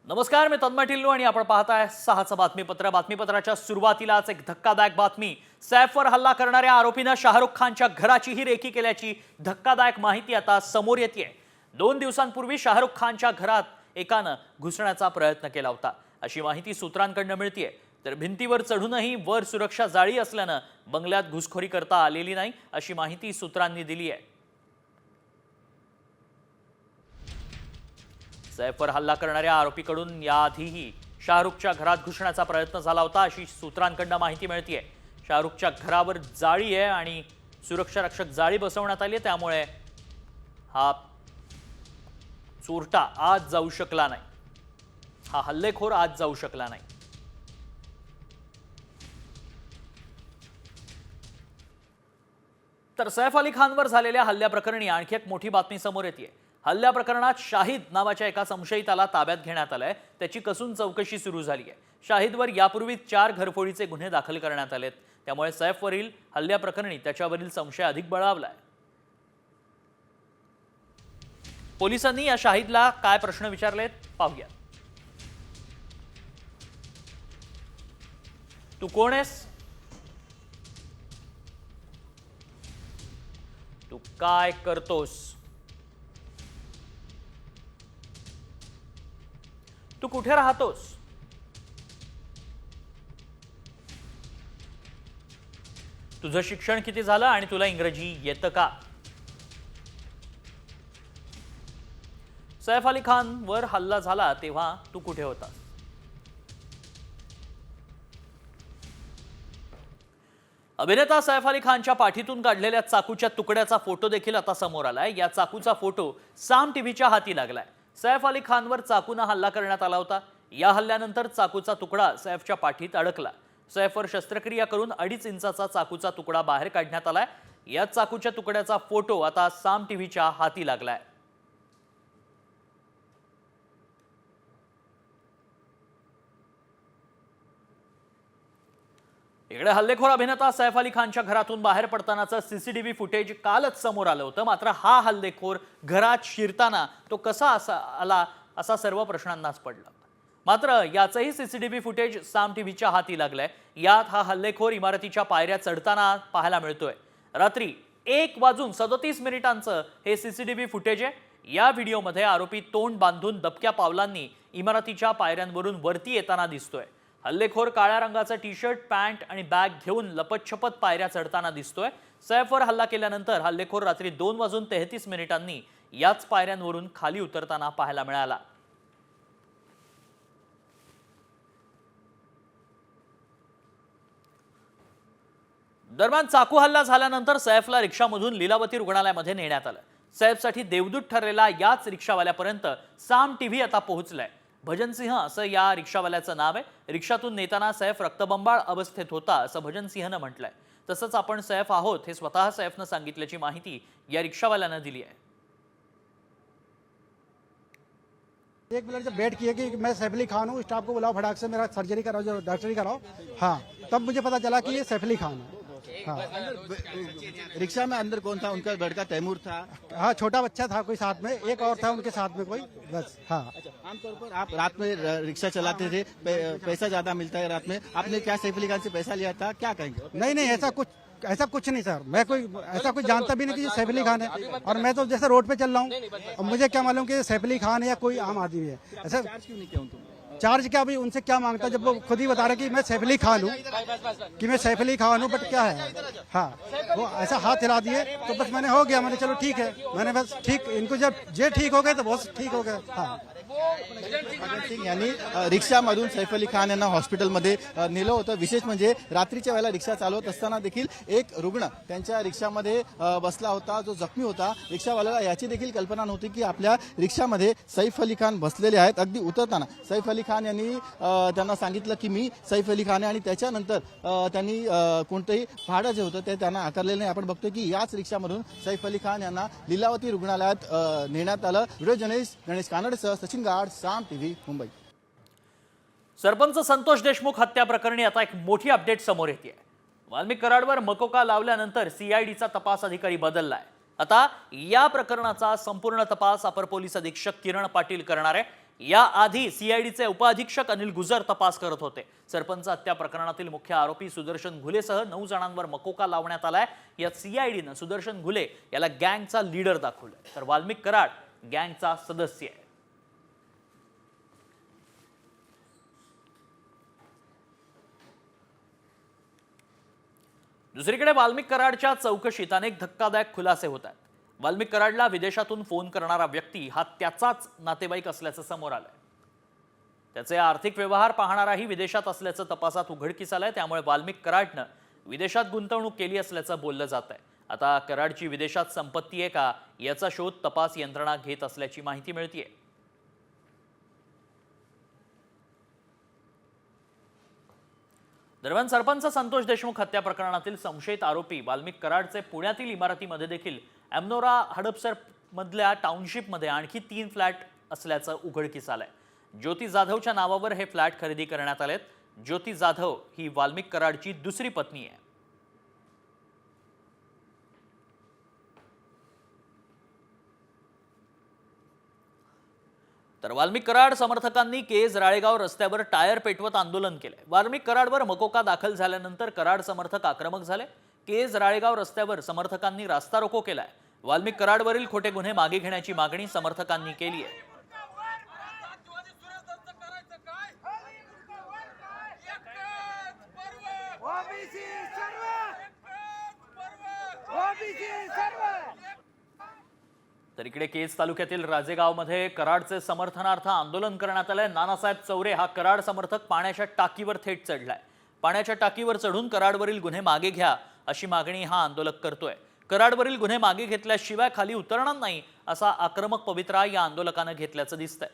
नमस्कार, मी तन्मय टिल्लू आणि आपण पाहताय सहाचं बातमीपत्र। बातमीपत्राच्या सुरुवातीलाच एक धक्कादायक बातमी। सैफवर हल्ला करणाऱ्या आरोपीने शाहरुख खानच्या घराचीही रेकी केल्याची धक्कादायक माहिती आता समोर येतेय। 2 दिवसांपूर्वी शाहरुख खानच्या घरात एकाने घुसण्याचा प्रयत्न केला होता अशी माहिती सूत्रांकडून मिळतेय। तर भिंतीवर चढूनही वर सुरक्षा जाळी असल्याने बंगल्यात घुसखोरी करता आलेली नाही अशी माहिती सूत्रांनी दिली आहे। सैफवर हल्ला करणाऱ्या आरोपीकडून याआधीही शाहरुखच्या घरात घुसण्याचा प्रयत्न झाला होता अशी सूत्रांकडून माहिती मिळतेय। शाहरुखच्या घरावर जाळी आहे आणि सुरक्षा रक्षक जाळी बसवण्यात आली, त्यामुळे हा चोरटा आज जाऊ शकला नाही, हा हल्लेखोर आज जाऊ शकला नाही। तर सैफ अली खानवर झालेल्या हल्ल्याप्रकरणी आणखी एक मोठी बातमी समोर येते। हल्ल्या प्रकरणात शाहिद नावाच्या एका संशयिताला ताब्यात घेण्यात आलंय, त्याची कसून चौकशी सुरू झाली आहे। शाहिदवर यापूर्वी 4 घरफोडीचे गुन्हे दाखल करण्यात आलेत, त्यामुळे सैफवरील हल्ल्याप्रकरणी त्याच्यावरील संशय अधिक बळावलाय। पोलिसांनी या शाहिदला काय प्रश्न विचारलेत पाहूया। तू कोण आहेस? तू काय करतोस? तू कुठे राहतोस? तुझं शिक्षण किती झालं आणि तुला इंग्रजी येतं का? सैफ अली खान वर हल्ला झाला तेव्हा तू कुठे होता? अभिनेता सैफ अली खानच्या पाठीतून काढलेल्या चाकूच्या तुकड्याचा फोटो देखील आता समोर आलाय। या चाकूचा फोटो साम टीव्हीच्या हाती लागलाय। सैफ अली खानवर चाकूने हल्ला करण्यात आला होता। या हल्ल्यानंतर चाकूचा तुकडा सैफच्या पाठीत अडकला। सैफवर शस्त्रक्रिया करून 2.5 इंचाचा चाकूचा तुकडा बाहेर काढण्यात आलाय। या चाकूच्या तुकड्याचा फोटो आता साम टीव्हीच्या हाती लागलाय। इकडे हल्लेखोर अभिनेता सैफ अली खानच्या घरातून बाहेर पडतानाचं सीसीटीव्ही फुटेज कालच समोर आलं होतं। मात्र हा हल्लेखोर घरात शिरताना तो कसा आला असा सर्व प्रश्नांनाच पडला। मात्र याचंही सीसीटीव्ही फुटेज साम टीव्हीच्या हाती लागलंय। यात हा हल्लेखोर इमारतीच्या पायऱ्या चढताना पाहायला मिळतोय। रात्री 1:37 हे सीसीटीव्ही फुटेज आहे। या व्हिडिओमध्ये आरोपी तोंड बांधून दबक्या पावलांनी इमारतीच्या पायऱ्यांवरून वरती येताना दिसतोय। हल्लेखोर काळ्या रंगाचा टी-शर्ट, पॅन्ट आणि बॅग घेऊन लपतछपत पायऱ्या चढताना दिसतोय। सैफवर हल्ला केल्यानंतर हल्लेखोर रात्री 2:33 याच पायऱ्यांवरून खाली उतरताना पाहायला मिळाला। दरम्यान चाकू हल्ला झाल्यानंतर सैफला रिक्षामधून लीलावती रुग्णालयामध्ये नेण्यात आलं। सैफसाठी देवदूत ठरलेला याच रिक्षावाल्यापर्यंत साम टीव्ही आता पोहोचलाय। भजन सिंह असं या रिक्षावाल्याचं नाव आहे। रिक्षातून नेताना सैफ रक्तबंबाळ अवस्थेत होता असं भजन सिंहनं म्हटलंय। तसंच आपण सैफ आहोत हे स्वतः सैफनं सांगितल्याची माहिती या रिक्षावाल्यानं दिली आहे। एक मिनट जब बैठ किया कि मैं सैफ अली खान हूँ, स्टाफ को बुलाओ, फटाक से मेरा सर्जरी कराओ, जो डॉक्टरी कराओ। हाँ, तब मुझे पता चला कि ये सैफ अली खान है। हाँ, रिक्शा में अंदर कौन था? उनका लड़का तैमूर था। हाँ, छोटा बच्चा था कोई साथ में, एक और था उनके साथ में कोई, बस। हाँ, आमतौर पर आप रात में रिक्शा चलाते थे, पैसा ज्यादा मिलता है रात में, आपने क्या सैफ अली खान से पैसा लिया था, क्या कहेंगे? नहीं नहीं, ऐसा कुछ नहीं सर। मैं कोई ऐसा कुछ जानता भी नहीं कि ये सैफ अली खान है। और मैं तो जैसे रोड पे चल रहा हूँ, और मुझे क्या मालूम कि ये सैफ अली खान है या कोई आम आदमी है। ऐसा चार्ज क्यों नहीं किया उनको? चार्ज क्या, अभी उनसे क्या मांगता, जब वो खुद ही बता रहे कि मैं सैफ अली खान हूँ, बट क्या है। हाँ, वो ऐसा हाथ हिला दिए तो बस मैंने हो गया, मैंने चलो ठीक है, मैंने बस ठीक, इनको जब जे ठीक हो गए तो बहुत ठीक हो गए। हाँ, भगत सिंग यांनी रिक्षामधून सैफ अली खान यांना हॉस्पिटलमध्ये नेलं होतं। विशेष म्हणजे रात्रीच्या वेळेला रिक्षा चालवत असताना देखील एक रुग्ण त्यांच्या रिक्षामध्ये बसला होता, जो जखमी होता। रिक्षावाल्याला याची देखील कल्पना नव्हती की आपल्या रिक्षामध्ये सैफ अली खान बसलेले आहेत। अगदी उतरताना सैफ अली खान यांनी त्यांना सांगितलं की मी सैफ अली खान आहे, आणि त्याच्यानंतर त्यांनी कोणतंही भाडं जे होतं ते त्यांना आकारलेलं नाही। आपण बघतोय की याच रिक्षामधून सैफ अली खान यांना लीलावती रुग्णालयात नेण्यात आलं। व्हिडिओ जर्नलिस्ट गणेश कानडेसह सचिन गाड, साम टीव्ही, मुंबई। सरपंच संतोष देशमुख हत्या प्रकरणी आता एक मोठी अपडेट समोर येते। वाल्मिक कराडवर मकोका लावल्यानंतर सीआयडीचा तपास अधिकारी बदललाय। आता या प्रकरणाचा संपूर्ण तपास अपर पोलीस अधीक्षक किरण पाटील करणार आहे। याआधी सीआयडीचे उपअधीक्षक अनिल गुजर तपास करत होते. सरपंच हत्या प्रकरणातील मुख्य आरोपी सुदर्शन घुलेसह 9 जणांवर मकोका लावण्यात आलाय. यात सीआयडीनं सुदर्शन घुले याला गँगचा लीडर दाखवलाय, तर वाल्मिक कराड गँगचा सदस्य आहे. दुसरीकडे वाल्मिक कराडच्या चौकशीत अनेक धक्कादायक खुलासे होत आहेत. वाल्मिक कराडला विदेशातून फोन करणारा व्यक्ती हा त्याचाच नातेवाईक असल्याचं समोर आलंय. त्याचे आर्थिक व्यवहार पाहणाराही विदेशात असल्याचं तपासात उघडकीस आलंय. त्यामुळे वाल्मिक कराडनं विदेशात गुंतवणूक केली असल्याचं बोललं जात आहे. आता कराडची विदेशात संपत्ती आहे का याचा शोध तपास यंत्रणा घेत असल्याची माहिती मिळतेय. दरम्यान सरपंच संतोष देशमुख हत्या प्रकरणातील संशयित आरोपी वाल्मिक कराडचे पुण्यातील इमारतीमध्ये देखील एमनोरा हडपसर मधल्या टाउनशिपमध्ये आणखी 3 फ्लॅट असल्याचं उघडकीस आलंय. ज्योती जाधवच्या नावावर हे फ्लॅट खरेदी करण्यात आलेत. ज्योती जाधव ही वाल्मिक कराडची दुसरी पत्नी आहे. तर वाल्मिक कराड समर्थकांनी केज राळेगाव रस्त्यावर टायर पेटवत आंदोलन केले. वाल्मिक कराडवर मकोका दाखल झाल्यानंतर कराड समर्थक आक्रमक झाले. केज राळेगाव रस्त्यावर समर्थकांनी रास्ता रोको केलाय. वाल्मिक कराडवरील खोटे गुन्हे मागे घेण्याची मागणी समर्थकांनी केली आहे. तर इकडे केज तालुक्यातील राजेगावमध्ये कराडचे समर्थनार्थ आंदोलन करण्यात आलंय. नानासाहेब चौरे हा कराड समर्थक पाण्याच्या टाकीवर थेट चढलाय. पाण्याच्या टाकीवर चढून कराडवरील गुन्हे मागे घ्या अशी मागणी हा आंदोलक करतोय. कराडवरील गुन्हे मागे घेतल्याशिवाय खाली उतरणार नाही असा आक्रमक पवित्रा या आंदोलकानं घेतल्याचं दिसतंय.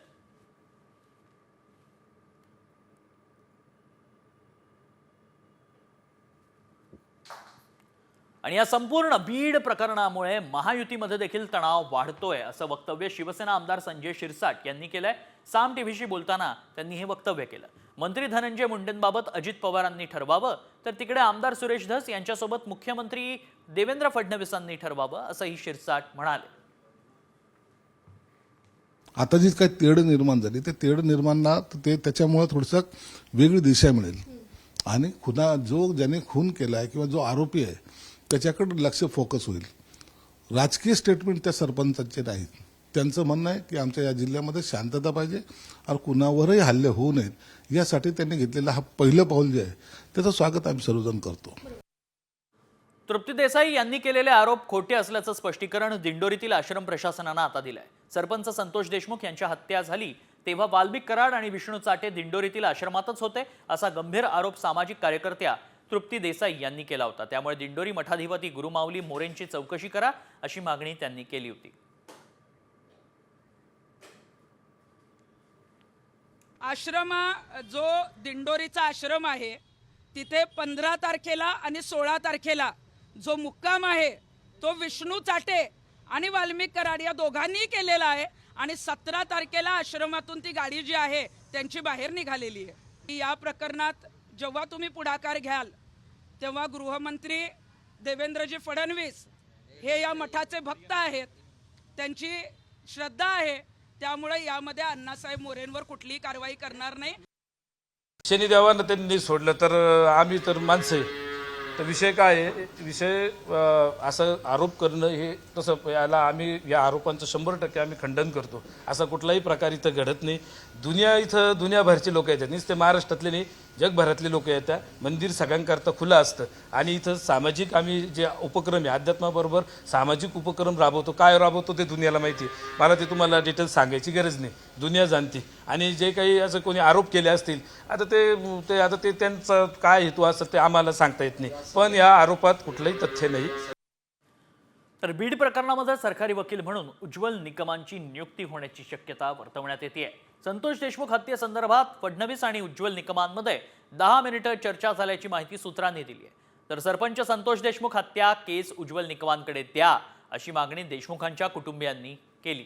आणि या संपूर्ण बीड प्रकरणामुळे महायुतीमध्ये देखील तणाव वाढतोय असं वक्तव्य शिवसेना आमदार संजय शिरसाट यांनी केलंय. साम टीव्हीशी बोलताना त्यांनी हे वक्तव्य केलं. मंत्री धनंजय मुंडेंबाबत अजित पवारांनी ठरवावं, तर तिकडे आमदार सुरेश धस यांच्यासोबत मुख्यमंत्री देवेंद्र फडणवीसांनी ठरवावं असंही शिरसाट म्हणाले. आता जी काही तेढ निर्माण झाली ते तेढ निर्माणला ते त्याच्यामुळे थोडंसं वेगळी दिशा मिळेल आणि ज्याने खून केलाय किंवा जो आरोपी आहे त्याच्याकडे लक्ष फोकस होईल. राजकीय स्टेटमेंट त्या सरपंचांचे नाहीत. त्यांचं म्हणणं आहे की आमच्या या जिल्ह्यामध्ये शांतता पाहिजे आणि कुणावरही हल्ले होऊ नयेत यासाठी त्यांनी घेतलेलं हा पहिलं पाऊल जे आहे त्याचं स्वागत आम्ही सर्वजण करतो. तृप्ती देसाई यांनी केलेले आरोप खोटे असल्याचं स्पष्टीकरण दिंडोरीतील आश्रम प्रशासनानं आता दिलंय. सरपंच संतोष देशमुख यांच्या हत्या झाली तेव्हा वाल्मिक कराड आणि विष्णू चाटे दिंडोरीतील आश्रमातच होते असा गंभीर आरोप सामाजिक कार्यकर्त्या तृप्ती देसाई यांनी केला होता. त्यामुळे दिंडोरी मठाधिपती गुरुमाऊली मोरेंची चौकशी करा अशी मागणी त्यांनी केली होती. आश्रम जो दिंडोरीचा आश्रम आहे तिथे 15 तारखेला आणि 16 तारखेला जो मुक्काम आहे तो विष्णू चाटे आणि वाल्मिक कराड या दोघांनी केलेला आहे आणि 17 तारखेला आश्रमातून ती गाडी जी आहे त्यांची बाहेर निघालेली आहे. या प्रकरणात जेव्हा तुम्ही पुढाकार घ्याल तेव्हा गृहमंत्री देवेंद्रजी फडणवीस हे या मठाचे भक्त आहेत, त्यांची श्रद्धा आहे, त्यामुळे यामध्ये अण्णासाहेब मोरेंवर कुठलीही कारवाई करणार नाही. शनिदेवानं त्यांनी सोडलं तर आम्ही तर माणसं आहे. तर विषय काय आहे, विषय असं आरोप करणं हे तसं याला आम्ही या आरोपांचं 100% आम्ही खंडन करतो. असा कुठलाही प्रकार इथं घडत नाही. इथं दुनियाभरचे लोक येतात, नुसते महाराष्ट्रातले नाही जगभरातले लोक येतात. मंदिर सगळ्यांकरता खुलं असतं आणि इथं सामाजिक आम्ही जे उपक्रम आहे अध्यात्माबरोबर सामाजिक उपक्रम राबवतो. काय राबवतो ते दुनियाला माहिती आहे. मला ते तुम्हाला डिटेल्स सांगायची गरज नाही, दुनिया जाणते. आणि जे काही असं कोणी आरोप केले असतील आता ते त्यांचा काय हेतू असतं ते आम्हाला सांगता येत नाही, पण या आरोपात कुठलंही तथ्य नाही. तर बीड प्रकरणामध्ये सरकारी वकील म्हणून उज्ज्वल निकमांची नियुक्ती होण्याची शक्यता वर्तवण्यात येते. संतोष देशमुख हत्येसंदर्भात फडणवीस आणि उज्ज्वल निकमांमध्ये 10 मिनिटं चर्चा झाल्याची माहिती सूत्रांनी दिली आहे. तर सरपंच संतोष देशमुख हत्या केस उज्ज्वल निकमांकडे द्या अशी मागणी देशमुखांच्या कुटुंबियांनी केली.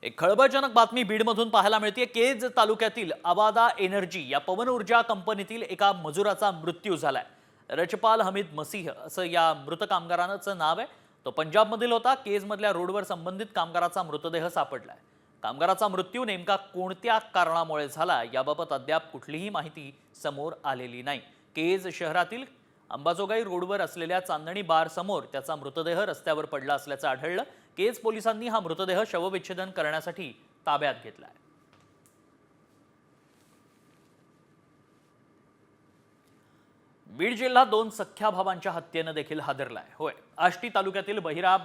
एक खळबळजनक बातमी बीडमधून पाहायला मिळते. केज तालुक्यातील आबादा एनर्जी या पवन ऊर्जा कंपनीतील एका मजुराचा मृत्यू झालाय. रचपाल हमीद मसीह असं या मृत कामगाराचं नाव आहे. तो पंजाबमधील होता. केजमधल्या रोडवर संबंधित कामगाराचा मृतदेह सापडलाय. कामगाराचा मृत्यू नेमका कोणत्या कारणामुळे झाला याबाबत अद्याप कुठलीही माहिती समोर आलेली नाही. केज शहरातील अंबाजोगाई रोडवर असलेल्या चांदणी बार समोर त्याचा मृतदेह रस्त्यावर पडला असल्याचं आढळलं. केज पोलिसांनी हा मृतदेह शवविच्छेदन करण्यासाठी ताब्यात घेतलाय. बीड जिल्हा 2 सख्ख्या भावांच्या हत्येनं देखील हादरलाय. होय, आष्टी तालुक्यातील वाहिरा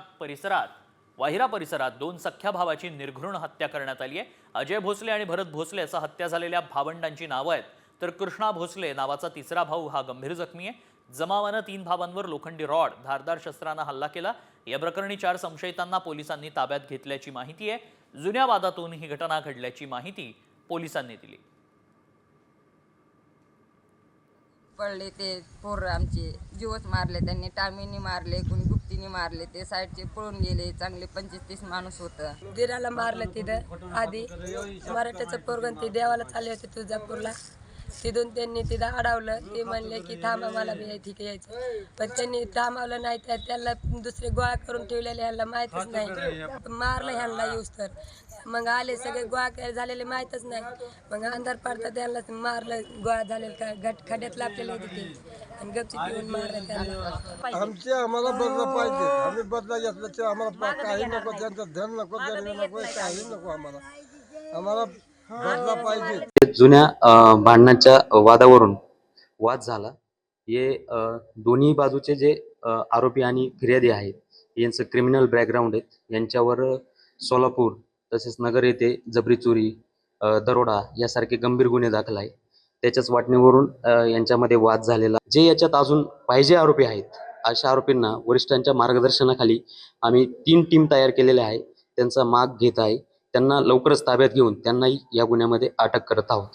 परिसरात 2 सख्ख्या भावाची निर्घृण हत्या करण्यात आली आहे. अजय भोसले आणि भरत भोसले असा हत्या झालेल्या भावंडांची नावं आहेत. तर कृष्णा भोसले नावाचा तिसरा भाऊ हा गंभीर जखमी आहे. जमावानं 3 भावांवर लोखंडी रॉड, धारदार शस्त्रानं हल्ला केला. या प्रकरणी 4 संशयितांना पोलिसांनी ताब्यात घेतल्याची माहिती आहे. जुन्या वादातून ही घटना घडल्याची माहिती पोलिसांनी दिली. पडले ते पोर आमचे जीवच मारले, त्यांनी टामीने मारले, कोणी गुप्तीने मारले, ते साईडचे पळून गेले. चांगले 25-30 माणूस होतं. दिराला मारलं तिथं आधी. मराठ्याचं पोरगण ते देवाला चालले होते तुळजापूरला. तिथून त्यांनी तिथं अडवलं. ते म्हणले की थांबा, मला बी ठीक यायचं. पण त्यांनी थांबवलं नाही. त्याला दुसरे गोळा करून ठेवलेले ह्यांना माहीतच नाही. मारलं ह्यांना येऊस तर. मग आले सगळे गोळा झालेले माहीतच नाही. मग अंधार पडता त्यांना मारलं. गोळा झालेलं का खड्ड्यात लापलेले तिथे आणि गपचिप येऊन मारलं त्यांना. आम्हाला बदला पाहिजे. आम्ही बदला घेतल्याचे आम्हाला काही नको, त्यांचं धन नको, जमीन नको, काही नको. आम्हाला बदला पाहिजे. जुन्या भांडणाच्या वादावरून वाद झाला. हे दोन्ही बाजूचे जे आरोपी आणि फिर्यादी आहेत यांचं क्रिमिनल बॅकग्राऊंड आहेत. यांच्यावर सोलापूर तसेच नगर येथे जबरी चोरी, दरोडा यासारखे गंभीर गुन्हे दाखल आहेत. त्याच्याच वाटणीवरून यांच्यामध्ये वाद झालेला. जे याच्यात अजून पाहिजे आरोपी आहेत अशा आरोपींना वरिष्ठांच्या मार्गदर्शनाखाली आम्ही 3 टीम तयार केलेल्या आहे. त्यांचा माग घेत आहे. त्यांना लवकरच ताब्यात घेऊन त्यांनाही या गुन्ह्यामध्ये अटक करत आहोत.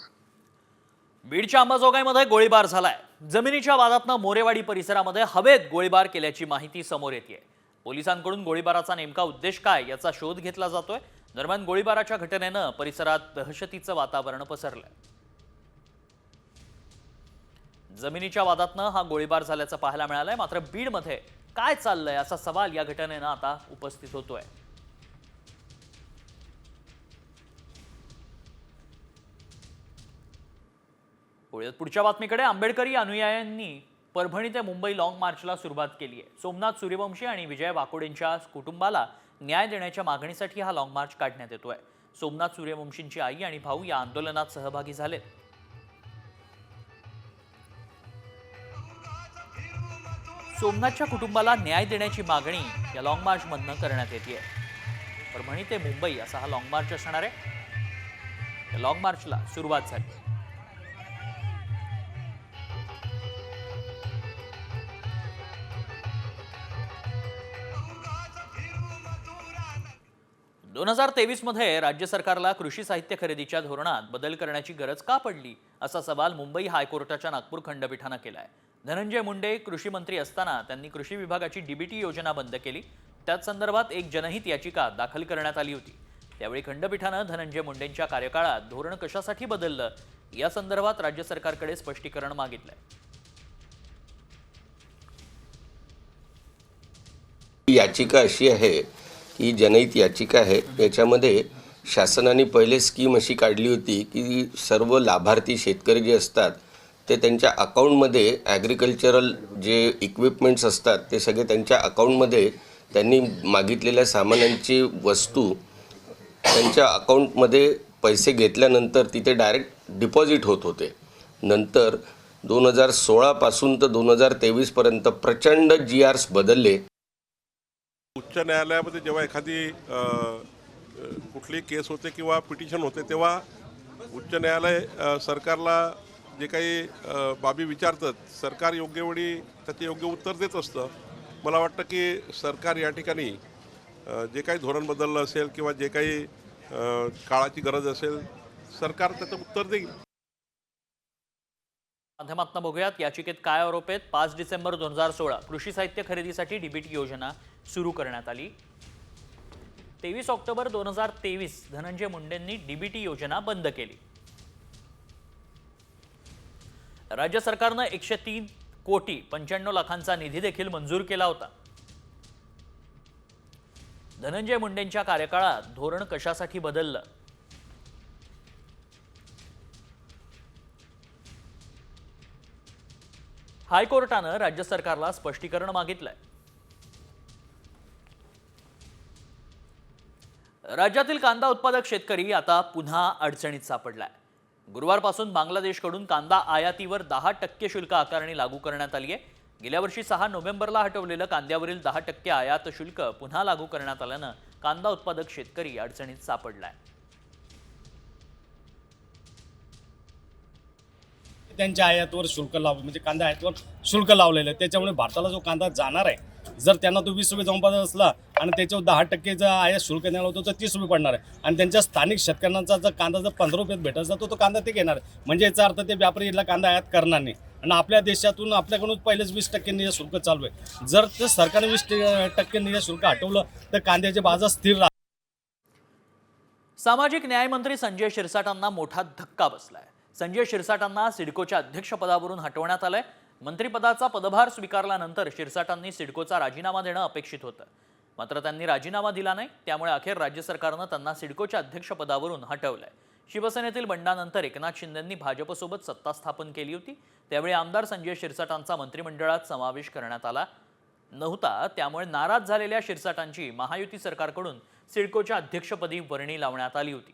बीडच्या अंबाजोगाईमध्ये गोळीबार झालाय. जमिनीच्या वादातनं मोरेवाडी परिसरामध्ये हवेत गोळीबार केल्याची माहिती समोर येते. पोलिसांकडून गोळीबाराचा नेमका उद्देश काय याचा शोध घेतला जातोय. दरम्यान गोळीबाराच्या घटनेनं परिसरात दहशतीचं वातावरण पसरलंय. जमिनीच्या वादातनं हा गोळीबार झाल्याचं पाहायला मिळालंय. मात्र बीडमध्ये काय चाललंय असा सवाल या घटनेनं आता उपस्थित होतोय. पुढच्या बातमीकडे. आंबेडकरी अनुयायांनी परभणी ते मुंबई लॉंग मार्चला सुरुवात केली आहे. सोमनाथ सूर्यवंशी आणि विजय वाकोडेंच्या कुटुंबाला न्याय देण्याच्या मागणीसाठी हा लॉंग मार्च काढण्यात येतोय. सोमनाथ सूर्यवंशींची आई आणि भाऊ या आंदोलनात सहभागी झालेत. सोमनाथच्या कुटुंबाला न्याय देण्याची मागणी या लॉंग मार्च मधनं करण्यात येते. परभणी ते मुंबई असा हा लॉंग मार्च असणार आहे. या लॉंग मार्चला सुरुवात झाली. दोन 2023 मध्ये राज्य सरकारला कृषी साहित्य खरेदीच्या धोरणात बदल करण्याची गरज का पडली असा सवाल मुंबई हायकोर्टाच्या नागपूर खंडपीठानं केलाय. धनंजय मुंडे कृषी मंत्री असताना त्यांनी कृषी विभागाची डीबीटी योजना बंद केली. त्याच संदर्भात एक जनहित याचिका दाखल करण्यात आली होती. त्यावेळी खंडपीठानं धनंजय मुंडेंच्या कार्यकाळात धोरण कशासाठी बदललं या संदर्भात राज्य सरकारकडे स्पष्टीकरण मागितलंय. याचिका अशी आहे की जनहित याचिका आहे. याच्यामध्ये शासनाने पहिले स्कीम अशी काढली होती की सर्व लाभार्थी शेतकरी जे असतात ते त्यांच्या अकाउंटमध्ये ॲग्रिकल्चरल जे इक्विपमेंट्स असतात ते सगळे त्यांच्या अकाउंटमध्ये त्यांनी मागितलेल्या सामानांची वस्तू त्यांच्या अकाउंटमध्ये पैसे घेतल्यानंतर तिथे डायरेक्ट डिपॉझिट होत होते. नंतर 2016 पासून तर 2023 पर्यंत प्रचंड GRs बदलले. उच्च न्यायालयामध्ये जेव्हा एखादी कुठली केस होते किंवा पिटिशन होते तेव्हा उच्च न्यायालय सरकारला जे काही बाबी विचारतात सरकार योग्य वेळी त्याचे योग्य उत्तर देत असतं. मला वाटतं की सरकार या ठिकाणी जे काही धोरण बदललं असेल किंवा जे काही काळाची गरज असेल सरकार त्याचं उत्तर देईल. माध्यमातून बघूयात याचिकेत काय आरोप आहेत. 5 डिसेंबर 2016 कृषी साहित्य खरेदीसाठी डीबीटी योजना सुरू करण्यात आली. 23 ऑक्टोबर 2023 धनंजय मुंडेंनी डीबीटी योजना बंद केली. राज्य सरकारनं 103 कोटी 95 लाखांचा निधी देखील मंजूर केला होता. धनंजय मुंडेंच्या कार्यकाळात धोरण कशासाठी बदललं? हायकोर्टानं राज्य सरकारला स्पष्टीकरण मागितलंय. राज्यातील कांदा उत्पादक शेतकरी आता पुन्हा अडचणीत सापडलाय. गुरुवारपासून बांगलादेशकडून कांदा आयातीवर 10% शुल्क आकारणी लागू करण्यात आली आहे. गेल्या वर्षी 6 नोव्हेंबरला हटवलेलं कांद्यावरील 10% आयात शुल्क पुन्हा लागू करण्यात आल्यानं कांदा उत्पादक शेतकरी अडचणीत सापडलाय. त्यांच्या आयातवर शुल्क म्हणजे कांदा आयातवर शुल्क लावलेलं आहे. त्याच्यामुळे भारताला जो कांदा जाणार आहे, जर त्यांना तो 20 रुपये जवळपास असला आणि त्याच्यावर 10% जर आयात शुल्क देणार होतं तर 30 रुपये पडणार आहे. आणि त्यांच्या स्थानिक शेतकऱ्यांचा जर कांदा जर 15 रुपयात भेटत जातो तो कांदा ते घेणार आहे. म्हणजे याचा अर्थ ते व्यापारी इथला कांदा आयात करणार नाही. आणि आपल्या देशातून आपल्याकडून पहिलेच 20% निर्यात शुल्क चालू आहे. जर ते सरकारने 20% निर्यात शुल्क हटवलं तर कांद्याचे बाजार स्थिर राहतील. सामाजिक न्यायमंत्री संजय शिरसाटांना मोठा धक्का बसलाय. संजय शिरसाटांना सिडकोच्या अध्यक्षपदावरून हटवण्यात आलंय. मंत्रिपदाचा पदभार स्वीकारल्यानंतर शिरसाटांनी सिडकोचा राजीनामा देणं अपेक्षित होतं, मात्र त्यांनी राजीनामा दिला नाही. त्यामुळे अखेर राज्य सरकारनं त्यांना सिडकोच्या अध्यक्षपदावरून हटवलंय. शिवसेनेतील बंडानंतर एकनाथ शिंदेंनी भाजपसोबत सत्ता स्थापन केली होती. त्यावेळी आमदार संजय शिरसाटांचा मंत्रिमंडळात समावेश करण्यात आला नव्हता. त्यामुळे नाराज झालेल्या शिरसाटांची महायुती सरकारकडून सिडकोच्या अध्यक्षपदी वर्णी लावण्यात आली होती.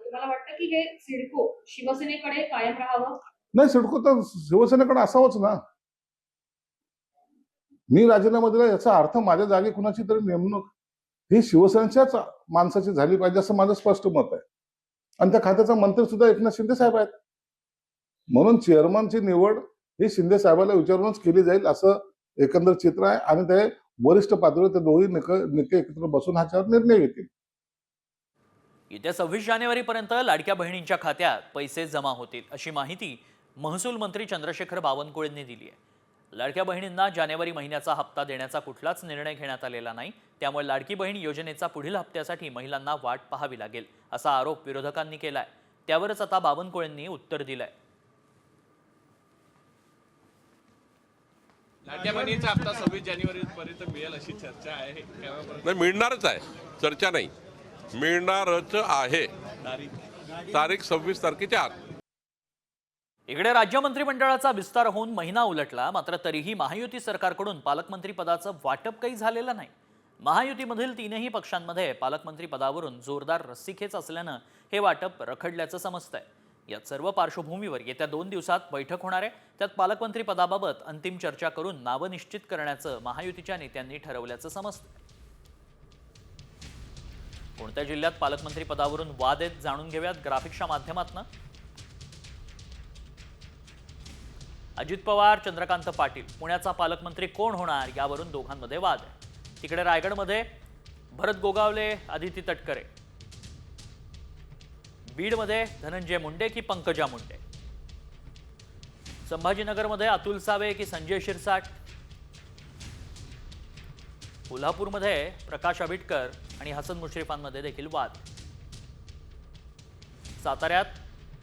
मला वाटतं की हे सिडको शिवसेनेकडे कायम राहावं? नाही, सिडको तर शिवसेनेकडे असावंच ना. मी राजीनामा दिला याचा अर्थ माझ्या जागी कुणाची तरी नेमणूक ही शिवसेनेच्याच माणसाची झाली पाहिजे असं माझं स्पष्ट मत आहे. आणि त्या खात्याचा मंत्री सुद्धा एकनाथ शिंदे साहेब आहेत. म्हणून चेअरमनची निवड ही शिंदे साहेबाला विचारूनच केली जाईल असं एकंदर चित्र आहे. आणि ते वरिष्ठ पातळीवर ते दोन्ही नेते एकत्र बसून ह्याच्यावर निर्णय घेतील. येत्या 26 जानेवारीपर्यंत लाडक्या बहिणींच्या खात्यात पैसे जमा होतील अशी माहिती महसूल मंत्री चंद्रशेखर बावनकुळेंनी दिली आहे. लाडक्या बहिणींना जानेवारी महिन्याचा हप्ता देण्याचा कुठलाच निर्णय घेण्यात आलेला नाही. त्यामुळे लाडकी बहीण योजनेचा पुढील हप्त्यासाठी महिलांना वाट पाहावी लागेल असा आरोप विरोधकांनी केलाय. त्यावरच आता बावनकुळेंनी उत्तर दिलंय. लाडक्या बहिणीचा हप्ता 26 जानेवारीपर्यंत मिळेल अशी चर्चा आहे. नाही, मिळणारच आहे, चर्चा नाही, मिळणारच आहे. तारीख 26 तारखेच्या आत. इकडे राज्य मंत्रिमंडळाचा विस्तार होऊन महिना उलटला, मात्र तरीही महायुती सरकारकडून पालकमंत्री पदाचं वाटप काही झालेलं नाही. महायुतीमधील 3ही पक्षांमध्ये पालकमंत्री पदावरून जोरदार रस्सीखेच असल्यानं हे वाटप रखडल्याचं समजतंय. या सर्व पार्श्वभूमीवर येत्या 2 दिवसात बैठक होणार आहे. त्यात पालकमंत्री पदाबाबत अंतिम चर्चा करून नावं निश्चित करण्याचं महायुतीच्या नेत्यांनी ठरवल्याचं समजतंय. कोणत्या जिल्ह्यात पालकमंत्री पदावरून वाद आहेत जाणून घेऊयात ग्राफिक्सच्या माध्यमातून. अजित पवार, चंद्रकांत पाटील, पुण्याचा पालकमंत्री कोण होणार यावरून दोघांमध्ये वाद आहे. तिकडे रायगडमध्ये भरत गोगावले, अदिती तटकरे. बीडमध्ये धनंजय मुंडे की पंकजा मुंडे. संभाजीनगरमध्ये अतुल सावे की संजय शिरसाट. कोल्हापूरमध्ये प्रकाश आबिटकर आणि हसन मुश्रीफांमध्ये देखील वाद. साताऱ्यात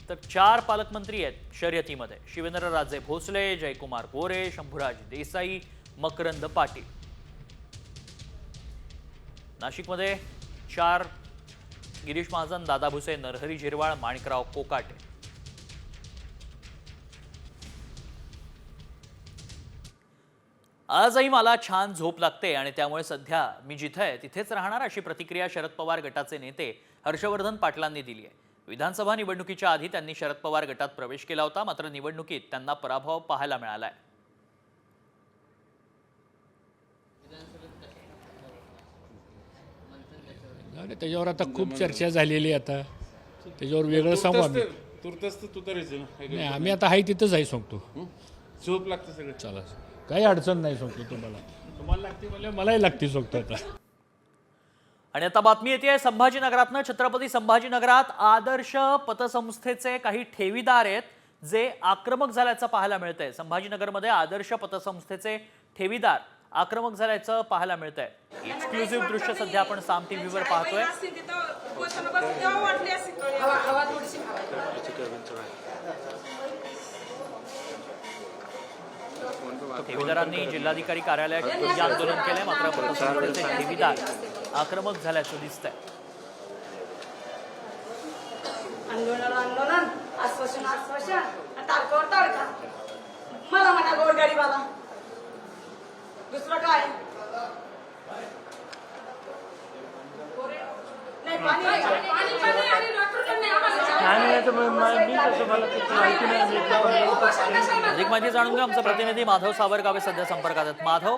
तर 4 पालकमंत्री आहेत शर्यतीमध्ये. शिवेंद्रराजे भोसले, जयकुमार गोरे, शंभूराज देसाई, मकरंद पाटील. नाशिकमध्ये 4 गिरीश महाजन, दादा भुसे, नरहरी झिरवाळ, माणिकराव कोकाटे. आजही मला छान झोप लागते आणि त्यामुळे सध्या मी जिथे आहे तिथेच राहणार अशी प्रतिक्रिया शरद पवार गटाचे नेते हर्षवर्धन पाटलांनी दिली आहे. विधानसभा निवडणुकीच्या आधी त्यांनी शरद पवार गटात प्रवेश केला होता, मात्र निवडणुकीत त्यांना पराभव पाहायला मिळालाय. त्याच्यावर आता खूप चर्चा झालेली आहे. आता त्याच्यावर वेगळं सांगू आम्ही. आम्ही आता आहे तिथंच आहे सांगतो. झोप लागते सगळं. चला, काही अडचण नाही सांगतो तुम्हाला लागते म्हणजे मलाही लागते सांगतो आता. आणि आता बातमी येते संभाजीनगरातनं. छत्रपती संभाजीनगरात आदर्श पतसंस्थेचे काही ठेवीदार आहेत जे आक्रमक झाल्याचं पाहायला मिळतंय. संभाजीनगरमध्ये आदर्श पतसंस्थेचे ठेवीदार आक्रमक झाल्याचं पाहायला मिळतंय. एक्सक्लुझिव्ह दृश्य सध्या आपण साम टीव्हीवर पाहतोय. ठेवीदारांनी जिल्हाधिकारी कार्यालयात ठिय्या आंदोलन केलंय, मात्र पतसंस्थेचे ठेवीदार आक्रमक झाल्याचं दिसतंय. आंदोलन आश्वासन तारकावर तारखा मला म्हणा गोरगरीबाला दुसरं काय नाही. अधिक माहिती जाणून घ्या. आमचा प्रतिनिधी माधव सावरगावे सध्या संपर्कात आहेत. माधव,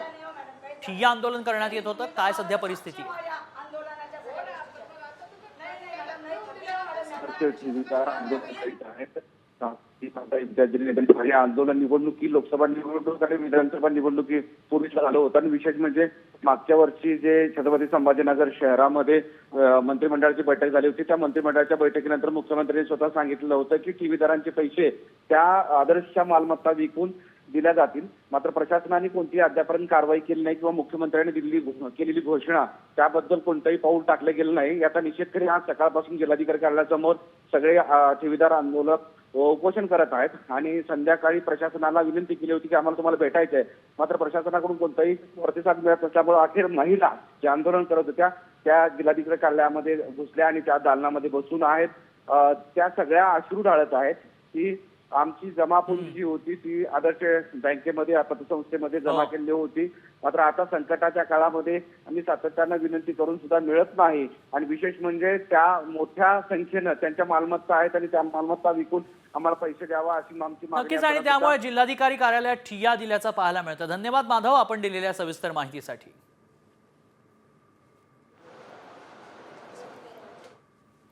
ठिय्या आंदोलन करण्यात येत होतं, काय सध्या परिस्थिती? आंदोलन निवडणुकी लोकसभा निवडणूक आणि विधानसभा निवडणुकी पूर्वी झालं होतं. आणि विशेष म्हणजे मागच्या वर्षी जे छत्रपती संभाजीनगर शहरामध्ये मंत्रिमंडळाची बैठक झाली होती, त्या मंत्रिमंडळाच्या बैठकीनंतर मुख्यमंत्र्यांनी स्वतः सांगितलं होतं की ठेवीदारांचे पैसे त्या आदर्शच्या मालमत्ता विकून दिल्या जातील. मात्र प्रशासनाने कोणतीही अद्यापर्यंत कारवाई केली नाही किंवा मुख्यमंत्र्यांनी केलेली घोषणा त्याबद्दल कोणतंही पाऊल टाकलं गेलं नाही. याचा निषेध करी आज सकाळपासून जिल्हाधिकारी कार्यालयासमोर सगळे ठेवीदार आंदोलक उपोषण करत आहेत. आणि संध्याकाळी प्रशासनाला विनंती केली होती की आम्हाला तुम्हाला भेटायचं आहे, मात्र प्रशासनाकडून कोणताही प्रतिसाद मिळत नसल्यामुळे अखेर महिला जे आंदोलन करत होत्या त्या जिल्हाधिकारी कार्यालयामध्ये घुसल्या आणि त्या दालनामध्ये बसून आहेत. त्या सगळ्या अश्रू ढाळत आहेत की आमची जमापुंजी जी होती ती आदर्श बँकेमध्ये पतसंस्थेमध्ये जमा केली होती, मात्र आता संकटाच्या काळामध्ये आम्ही सातत्यानं विनंती करून सुद्धा मिळत नाही. आणि विशेष म्हणजे त्या मोठ्या संख्येनं त्यांच्या मालमत्ता आहेत आणि त्या मालमत्ता विकून आम्हाला पैसे द्यावा अशी आमची मागणी. नक्कीच, आणि त्यामुळे जिल्हाधिकारी कार्यालयात ठिय्या दिल्याचं पाहायला मिळतं. धन्यवाद माधव, आपण दिलेल्या सविस्तर माहितीसाठी.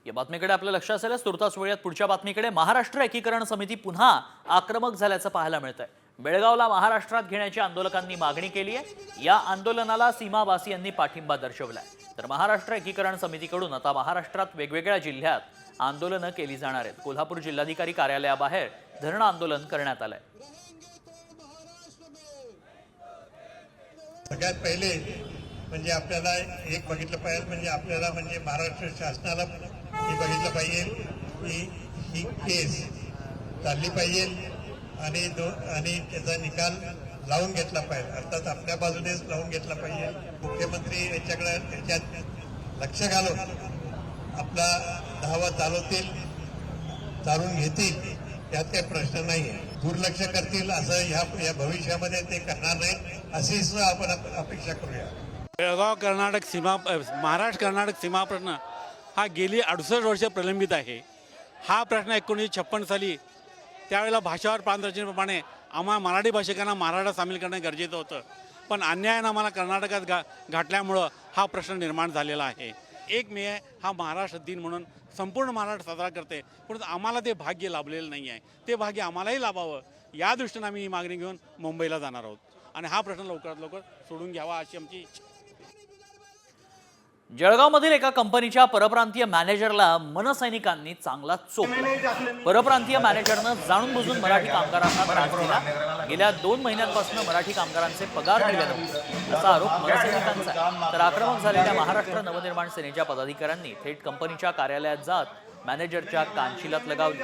या बातमीकडे आपलं लक्ष असेलच. तुर्तास वळूयात पुढच्या बातमीकडे. महाराष्ट्र एकीकरण समिती पुन्हा आक्रमक झाल्याचं पाहायला मिळतंय. बेळगावला महाराष्ट्रात घेण्याची आंदोलकांनी मागणी केली आहे. या आंदोलनाला सीमावासियांनी पाठिंबा दर्शवलाय. तर महाराष्ट्र एकीकरण समितीकडून आता महाराष्ट्रात वेगवेगळ्या जिल्ह्यात आंदोलनं केली जाणार आहेत. कोल्हापूर जिल्हाधिकारी कार्यालयाबाहेर धरणं आंदोलन करण्यात आलंय. सगळ्यात पहिले म्हणजे आपल्याला एक बघितलं पाहिजे, म्हणजे आपल्याला म्हणजे महाराष्ट्र शासनाला हे बघितलं पाहिजे की ही केस चालली पाहिजे आणि त्याचा निकाल लावून घेतला पाहिजे, अर्थात आपल्या बाजूनेच लावून घेतला पाहिजे. मुख्यमंत्री याच्याकडे त्याच्यात लक्ष घालून आपला धावा चालून घेतील, त्यात काही प्रश्न नाही आहे. दुर्लक्ष करतील असं या भविष्यामध्ये ते करणार नाही अशी आपण अपेक्षा करूया. बेळगाव कर्नाटक सीमा महाराष्ट्र कर्नाटक सीमा प्रश्न हा गेली 68 वर्ष प्रलंबित आहे. हा प्रश्न 1956 साली त्यावेळेला भाषावर प्रांतरचनेप्रमाणे आम्हाला मराठी भाषिकांना महाराष्ट्रात सामील करणं गरजेचं होतं, पण अन्यायानं आम्हाला कर्नाटकात गाठल्यामुळं हा प्रश्न निर्माण झालेला आहे. 1 मे हा महाराष्ट्र दिन म्हणून संपूर्ण महाराष्ट्र साजरा करते, परंतु आम्हाला ते भाग्य लाभलेलं नाही आहे. ते भाग्य आम्हालाही लाभावं या दृष्टीनं आम्ही ही मागणी घेऊन मुंबईला जाणार आहोत आणि हा प्रश्न लवकरात लवकर सोडून घ्यावा अशी आमची इच्छा. जळगावमधील एका कंपनीच्या परप्रांतीय मॅनेजरला मनसैनिकांनी चांगला चोपला. परप्रांतीय मॅनेजरनं जाणून बुजून मराठी कामगारांना त्रास दिला. गेल्या 2 महिन्यांपासून मराठी कामगारांचे पगार दिले नव्हते असा आरोप मनसैनिकांचा आहे. तर आक्रमक झालेल्या महाराष्ट्र नवनिर्माण सेनेच्या पदाधिकाऱ्यांनी थेट कंपनीच्या कार्यालयात जात मॅनेजरच्या कानशिलात लगावली.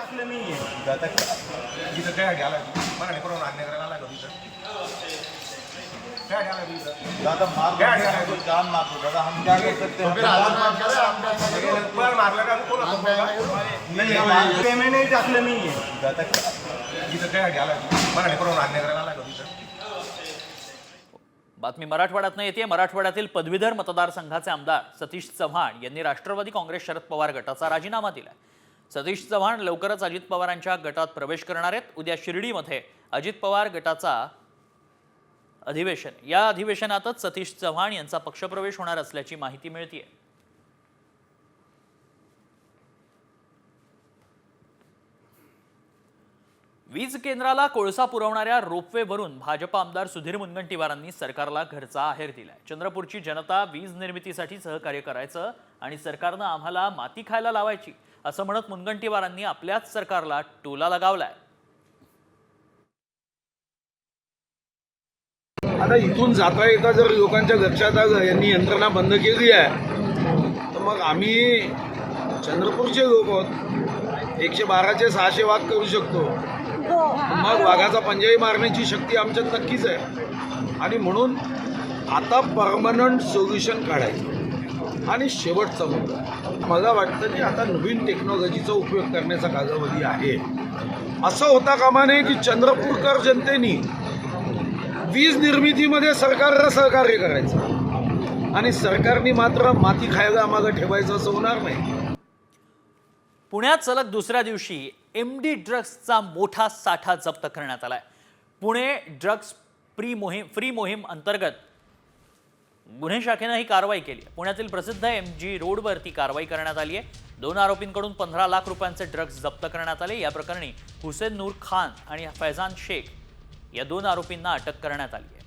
बातमी मराठवाड्यातनं येते. मराठवाड्यातील पदवीधर मतदारसंघाचे आमदार सतीश चव्हाण यांनी राष्ट्रवादी काँग्रेस शरद पवार गटाचा राजीनामा दिलाय. सतीश चव्हाण लवकरच अजित पवारांच्या गटात प्रवेश करणार आहेत. उद्या शिर्डीमध्ये अजित पवार गटाचा अधिवेशन. या अधिवेशनातच सतीश चव्हाण यांचा पक्षप्रवेश होणार असल्याची माहिती मिळतेय. वीज केंद्राला कोळसा पुरवणाऱ्या रोपवेवरून भाजप आमदार सुधीर मुनगंटीवारांनी सरकारला घरचा आहेर दिलाय. चंद्रपूरची जनता वीज निर्मितीसाठी सहकार्य करायचं आणि सरकारनं आम्हाला माती खायला लावायची असं म्हणत मुनगंटीवारांनी आपल्याच सरकारला टोला लगावलाय. आता इथून जाता येता जर लोकांच्या लक्षात यांनी यंत्रणा बंद केली आहे तर मग आम्ही चंद्रपूरचे लोक आहोत, 112चे 600 वाघ करू शकतो. मग वाघाचा पंजाही मारण्याची शक्ती आमच्यात नक्कीच आहे. आणि म्हणून आता परमनंट सोल्युशन काढायचं. आणि शेवटचा मुद्दा, मला वाटतं की आता नवीन टेक्नॉलॉजीचा उपयोग करण्याचा कालावधी आहे. असं होता कामा नये की चंद्रपूरकर जनतेनी वीज निर्मितीमध्ये सरकारला सहकार्य करायचं आणि सरकारने मात्र माती खायला आम्हाला ठेवायचं, असं होणार नाही. पुण्यात सलग दुसऱ्या दिवशी MD ड्रग्सचा मोठा साठा जप्त करण्यात आलाय. पुणे ड्रग्ज फ्री मोहीम अंतर्गत गुन्हे शाखेनं ही कारवाई केली. पुण्यातील प्रसिद्ध MG रोडवरती कारवाई करण्यात आली आहे. 2 आरोपींकडून 15 लाख रुपयांचे ड्रग्ज जप्त करण्यात आले. या प्रकरणी हुसेन नूर खान आणि फैजान शेख या 2 आरोपींना अटक करण्यात आली आहे.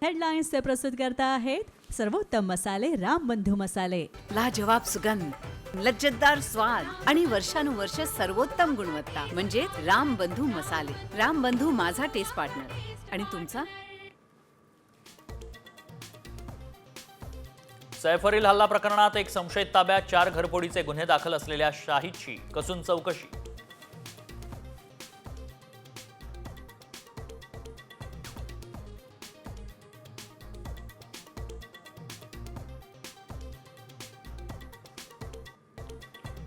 हेडलाइन्स प्रस्तुत करता आहेत सर्वोत्तम मसाले रामबंधू मसाले. लाजवाब सुगंध, लज्जतदार स्वाद आणि वर्षानुवर्ष सर्वोत्तम गुणवत्ता म्हणजे रामबंधू मसाले. रामबंधू माझा टेस्ट पार्टनर. आणि तुमचा? सैफरील हल्ला प्रकरणात एक संशयित ताब्यात. 4 घरफोडीचे गुन्हे दाखल असलेल्या शाहिदची कसून चौकशी.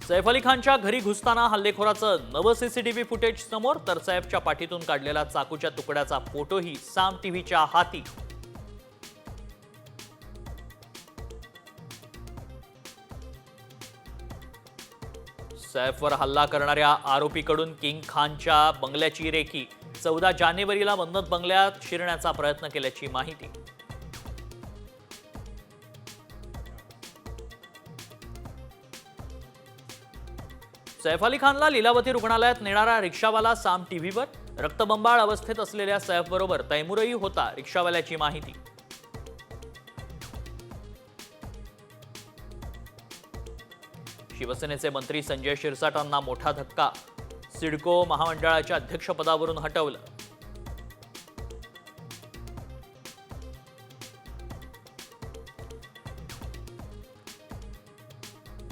सैफ अली खानच्या घरी घुसताना हल्लेखोराचं नवं CCTV फुटेज समोर, तर सैफच्या पाठीतून काढलेला चाकूच्या तुकड्याचा फोटोही साम टीव्हीच्या हाती. सैफवर हल्ला करणाऱ्या आरोपीकडून किंग खानच्या बंगल्याची रेकी. 14 जानेवारीला मन्नत बंगल्यात शिरण्याचा प्रयत्न केल्याची माहिती. सैफ अली खानला लीलावती रुग्णालयात नेणारा रिक्षावाला साम टीव्हीवर. रक्तबंबाळ अवस्थेत असलेल्या सैफबरोबर तैमूरही होता, रिक्षावाल्याची माहिती. शिवसेनेचे मंत्री संजय शिरसाटांना मोठा धक्का. सिडको महामंडळाच्या अध्यक्षपदावरून हटवलं.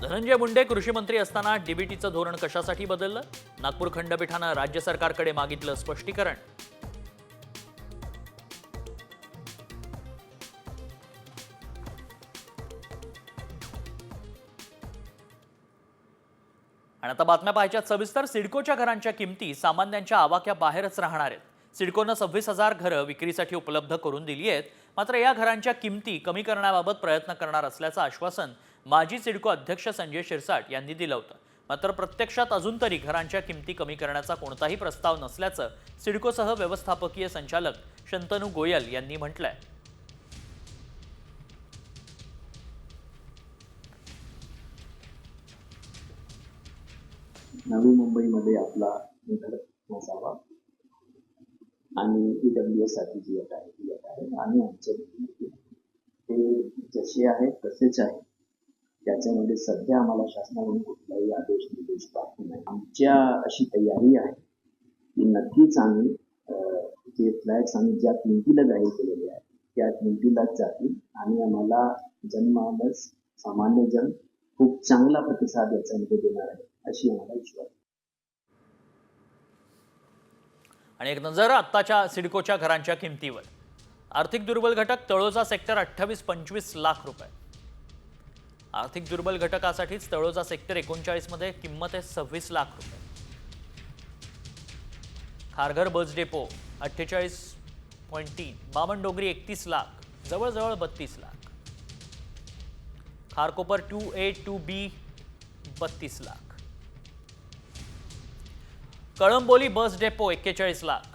धनंजय मुंडे कृषी मंत्री असताना डीबीटीचं धोरण कशासाठी बदललं? नागपूर खंडपीठानं राज्य सरकारकडे मागितलं स्पष्टीकरण. आणि आता बातम्या पाहायच्या सविस्तर. सिडकोच्या घरांच्या किमती सामान्यांच्या आवाक्याबाहेरच राहणार आहेत. सिडकोनं 26,000 घरं विक्रीसाठी उपलब्ध करून दिली आहेत. मात्र या घरांच्या किमती कमी करण्याबाबत प्रयत्न करणार असल्याचं आश्वासन माजी सिडको अध्यक्ष संजय शिरसाट यांनी दिलं होतं. मात्र प्रत्यक्षात अजून तरी घरांच्या किमती कमी करण्याचा कोणताही प्रस्ताव नसल्याचं सिडकोसह व्यवस्थापकीय संचालक शंतनू गोयल यांनी म्हटलंय. नवी मुंबईमध्ये आपला घर नसावा आणि EWS साठी जी अट आहे ती अट आहे आणि आमचे ते जसे आहेत तसेच आहे. त्याच्यामध्ये सध्या आम्हाला शासनाकडून कुठलाही आदेश निर्देश प्राप्त नाही. आमच्या अशी तयारी आहे की नक्कीच आम्ही जे फ्लॅट्स आम्ही ज्या किमतीला जाहीर केलेले आहेत त्या किमतीलाच जातील आणि आम्हाला जनमानस सामान्य जन खूप चांगला प्रतिसाद याच्यामध्ये देणार आहे अशी आम्हाला विश्वास. आणि एक नजर आत्ताच्या सिडकोच्या घरांच्या किमतीवर. आर्थिक दुर्बल घटक तळोजा सेक्टर 28-25 लाख रुपये. आर्थिक दुर्बल घटकासाठीच तळोजा सेक्टर 39 मध्ये किंमत आहे 26 लाख रुपये. Kharghar bus depot 48.3. बामणडोंगरी 31 लाख, जवळजवळ 32 lakh. Kharkopar 2A 2B 32 lakh. Kalamboli bus depot 41 lakh.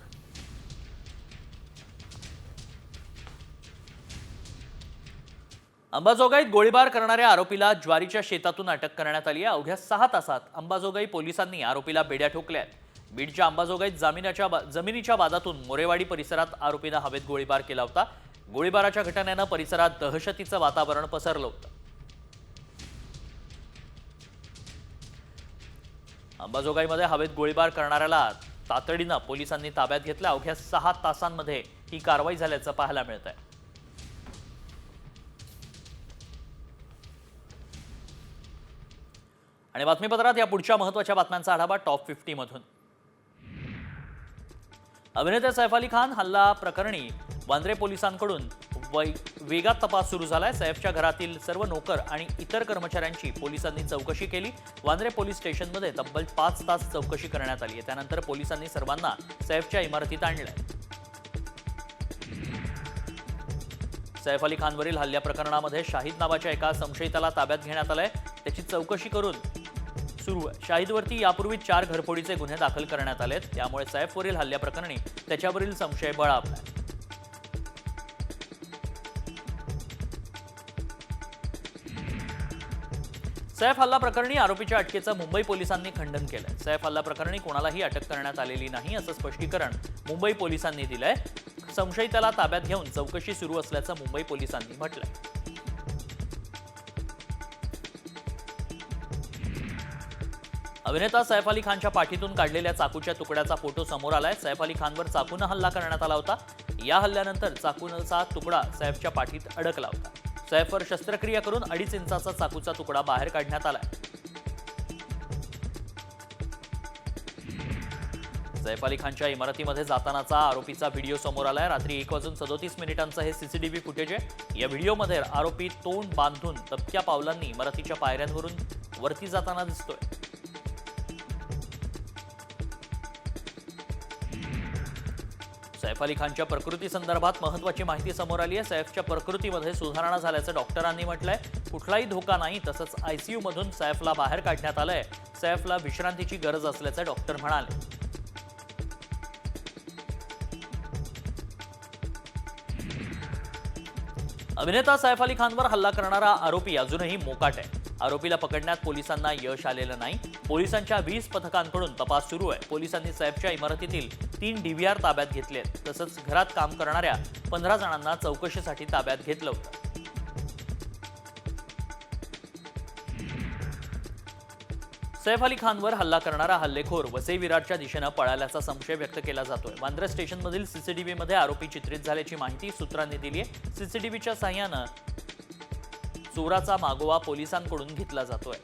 अंबाजोगाईत गोळीबार करणाऱ्या आरोपीला ज्वारीच्या शेतातून अटक करण्यात आली आहे. अवघ्या 6 तासात अंबाजोगाई पोलिसांनी आरोपीला बेड्या ठोकल्या. बीडच्या अंबाजोगाईत जमिनीच्या वादातून मोरेवाडी परिसरात आरोपीनं हवेत गोळीबार केला होता. गोळीबाराच्या घटनेनं परिसरात दहशतीचं वातावरण पसरलं होतं. अंबाजोगाईमध्ये हवेत गोळीबार करणाऱ्याला तातडीनं पोलिसांनी ताब्यात घेतलं. अवघ्या 6 तासांमध्ये ही कारवाई झाल्याचं पाहायला मिळत आहे. आणि बातमीपत्रात या पुढच्या महत्त्वाच्या बातम्यांचा आढावा टॉप 50 मधून. अभिनेते सैफ अली खान हल्ला प्रकरणी वांद्रे पोलिसांकडून वेगात तपास सुरू झालाय. सैफच्या घरातील सर्व नोकर आणि इतर कर्मचाऱ्यांची पोलिसांनी चौकशी केली. वांद्रे पोलीस स्टेशनमध्ये तब्बल 5 तास चौकशी करण्यात आली आहे. त्यानंतर पोलिसांनी सर्वांना सैफच्या इमारतीत आणलंय. सैफ अली खानवरील हल्ल्या प्रकरणामध्ये शाहिद नावाच्या एका संशयिताला ताब्यात घेण्यात आलंय. त्याची चौकशी करून सुरू आहे. शाहिदवरती यापूर्वी 4 घरफोडीचे गुन्हे दाखल करण्यात आलेत. त्यामुळे सैफवरील हल्ल्याप्रकरणी त्याच्यावरील संशय बळावलाय. सैफ हल्ला प्रकरणी आरोपीच्या अटकेचं मुंबई पोलिसांनी खंडन केलंय. सैफ हल्ला प्रकरणी कोणालाही अटक करण्यात आलेली नाही असं स्पष्टीकरण मुंबई पोलिसांनी दिलंय. संशयिताला ताब्यात घेऊन चौकशी सुरू असल्याचं मुंबई पोलिसांनी म्हटलंय. अभिनेता सैफ अली खानच्या पाठीतून काढलेल्या चाकूच्या तुकड्याचा फोटो समोर आलाय. सैफ अली खानवर चाकूनं हल्ला करण्यात आला होता. या हल्ल्यानंतर चाकूचा तुकडा सैफच्या पाठीत अडकला होता. सैफवर शस्त्रक्रिया करून 2.5 इंचाचा चाकूचा तुकडा बाहेर काढण्यात आलाय. सैफ अली खानच्या इमारतीमध्ये जातानाचा आरोपीचा व्हिडिओ समोर आलाय. रात्री 1:37 हे सीसीटीव्ही फुटेज आहे. या व्हिडिओमध्ये आरोपी तोंड बांधून दबक्या पावलांनी इमारतीच्या पायऱ्यांवरून वरती जाताना दिसतोय. सैफ अली खानच्या प्रकृती संदर्भात महत्त्वाची माहिती समोर आली आहे. सैफच्या प्रकृतीमध्ये सुधारणा झाल्याचं डॉक्टरांनी म्हटलंय. कुठलाही धोका नाही. तसंच ICU मधून सैफला बाहेर काढण्यात आलंय. सैफला विश्रांतीची गरज असल्याचं डॉक्टर म्हणाले. अभिनेता सैफ अली खानवर हल्ला करणारा आरोपी अजूनही मोकाट आहे. आरोपीला पकडण्यात पोलिसांना यश आलेलं नाही. पोलिसांच्या 20 पथकांकडून तपास सुरू आहे. पोलिसांनी सैफच्या इमारतीतील 3 DVR ताब्यात घेतले. तसंच घरात काम करणाऱ्या 15 जणांना चौकशीसाठी ताब्यात घेतलं होतं. सैफ अली खानवर हल्ला करणारा हल्लेखोर वसई विरारच्या दिशेनं पळाल्याचा संशय व्यक्त केला जातोय. वांद्रे स्टेशनमधील सीसीटीव्हीमध्ये आरोपी चित्रित झाल्याची माहिती सूत्रांनी दिली आहे. सीसीटीव्हीच्या साहाय्यानं चोराचा मागोवा पोलिसांकडून घेतला जातोय.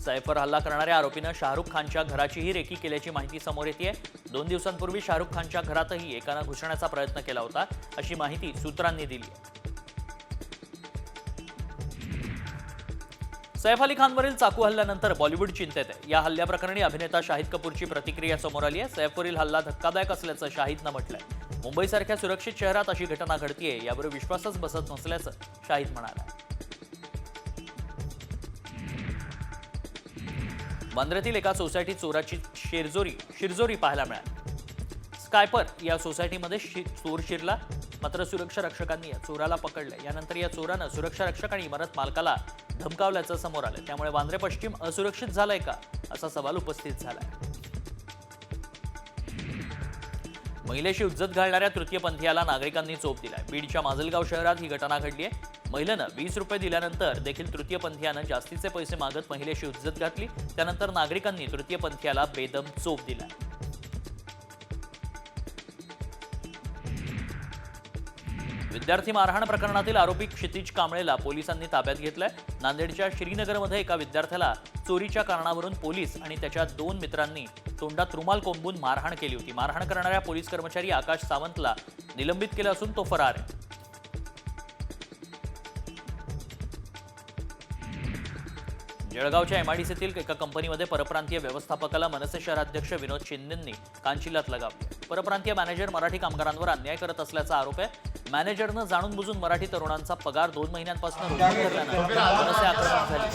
सैफवर हल्ला करणाऱ्या आरोपीनं शाहरुख खानच्या घराचीही रेकी केल्याची माहिती समोर येते. 2 दिवसांपूर्वी शाहरुख खानच्या घरातही एकानं घुसण्याचा प्रयत्न केला होता अशी माहिती सूत्रांनी दिली. सैफ अली खानवरील चाकू हल्ल्यानंतर बॉलिवूड चिंतेत आहे. या हल्ल्याप्रकरणी अभिनेता शाहिद कपूरची प्रतिक्रिया समोर आली आहे. सैफवरील हल्ला धक्कादायक असल्याचं शाहिदनं म्हटलंय. मुंबईसारख्या सुरक्षित शहरात अशी घटना घडतीये यावर विश्वासच बसत नसल्याचं शाहिद म्हणाला. वांद्र्यातील एका सोसायटीत चोराची शिरजोरी पाहायला मिळाली. स्कायपर या सोसायटीमध्ये चोर शिरला. मात्र सुरक्षा रक्षकांनी या चोराला पकडले. यानंतर या चोरानं सुरक्षा रक्षक आणि इमारत मालकाला धमकावल्याचं समोर आलं. त्यामुळे वांद्रे पश्चिम असुरक्षित झालंय का असा सवाल उपस्थित झालाय. महिलेशी हुज्जत घालणाऱ्या तृतीयपंथीयाला नागरिकांनी चोप दिलाय. बीडच्या माजलगाव शहरात ही घटना घडली आहे. महिलेनं 20 रुपये दिल्यानंतर देखील तृतीयपंथीयानं जास्तीचे पैसे मागत महिलेशी हुज्जत घातली. त्यानंतर नागरिकांनी तृतीयपंथीयाला बेदम चोप दिलाय. विद्यार्थी मारहाण प्रकरणातील आरोपी क्षितिज कांबळेला पोलिसांनी ताब्यात घेतलंय. नांदेडच्या श्रीनगरमध्ये एका विद्यार्थ्याला चोरीच्या कारणावरून पोलीस आणि त्याच्या 2 मित्रांनी तोंडात रुमाल कोंबून मारहाण केली होती. मारहाण करणाऱ्या पोलीस कर्मचारी आकाश सावंतला निलंबित केलं असून तो फरार आहे. जळगावच्या MIDCतील एका कंपनीमध्ये परप्रांतीय व्यवस्थापकाला मनसे शहराध्यक्ष विनोद शिंदेंनी कांचिलात लगावली. परप्रांतीय मॅनेजर मराठी कामगारांवर अन्याय करत असल्याचा आरोप आहे. मॅनेजरनं जाणून बुजून मराठी तरुणांचा पगार 2 महिन्यांपासून रोखून धरल्यानं मनसे आक्रमक झाली.